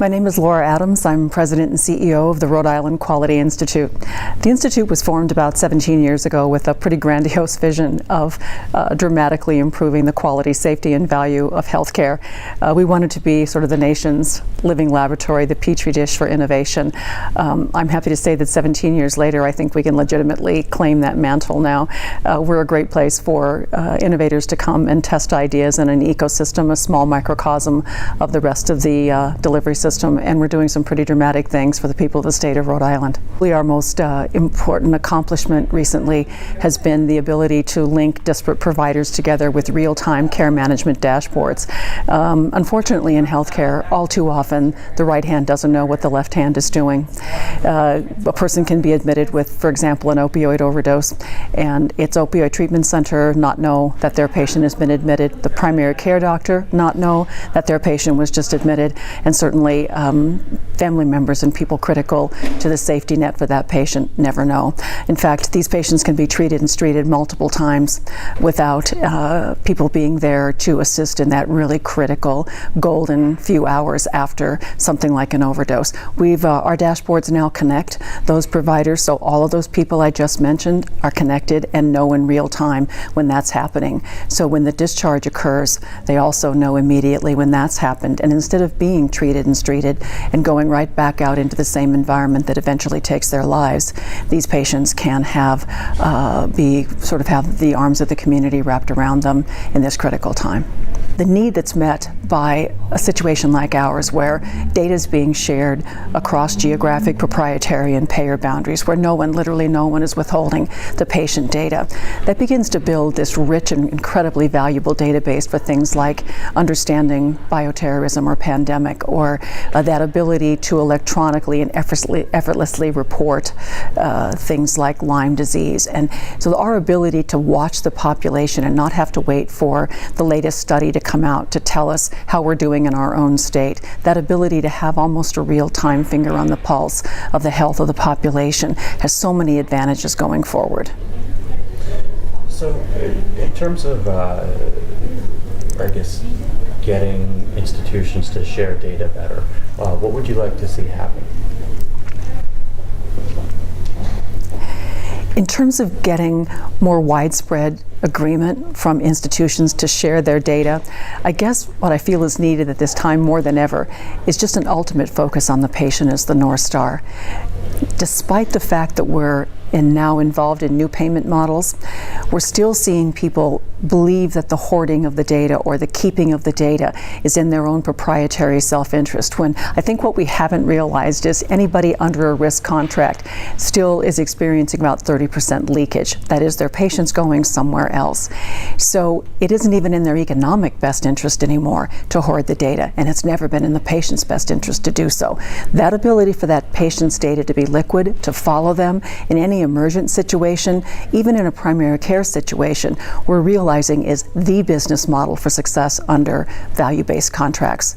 My name is Laura Adams. I'm President and CEO of the Rhode Island Quality Institute. The Institute was formed about 17 years ago with a pretty grandiose vision of dramatically improving the quality, safety, and value of healthcare. We wanted to be sort of the nation's living laboratory, the petri dish for innovation. I'm happy to say that 17 years later, I think we can legitimately claim that mantle now. We're a great place for innovators to come and test ideas in an ecosystem, a small microcosm of the rest of the delivery system, and we're doing some pretty dramatic things for the people of the state of Rhode Island. Our most important accomplishment recently has been the ability to link disparate providers together with real-time care management dashboards. Unfortunately, in healthcare, all too often, the right hand doesn't know what the left hand is doing. A person can be admitted with, for example, an opioid overdose, and its opioid treatment center not know that their patient has been admitted, the primary care doctor not know that their patient was just admitted, and certainly family members and people critical to the safety net for that patient never know. In fact, these patients can be treated and treated multiple times without people being there to assist in that really critical golden few hours after something like an overdose. Our dashboards now connect those providers, so all of those people I just mentioned are connected and know in real time when that's happening. So when the discharge occurs, they also know immediately when that's happened, and instead of being treated and going right back out into the same environment that eventually takes their lives, these patients can have have the arms of the community wrapped around them in this critical time. The need that's met by a situation like ours, where data is being shared across geographic, proprietary, and payer boundaries, where literally no one is withholding the patient data, that begins to build this rich and incredibly valuable database for things like understanding bioterrorism or pandemic, or that ability to electronically and effortlessly report things like Lyme disease. And so our ability to watch the population and not have to wait for the latest study to come out to tell us how we're doing in our own state, that ability to have almost a real-time finger on the pulse of the health of the population has so many advantages going forward. So in terms of, getting institutions to share data better, what would you like to see happen? In terms of getting more widespread agreement from institutions to share their data, I guess what I feel is needed at this time more than ever is just an ultimate focus on the patient as the North Star. Despite the fact that we're now involved in new payment models, we're still seeing people believe that the hoarding of the data or the keeping of the data is in their own proprietary self-interest, when I think what we haven't realized is anybody under a risk contract still is experiencing about 30% leakage. That is, their patients going somewhere else. So it isn't even in their economic best interest anymore to hoard the data, and it's never been in the patient's best interest to do so. That ability for that patient's data to be liquid, to follow them in any emergent situation, even in a primary care situation, we're realizing is the business model for success under value-based contracts.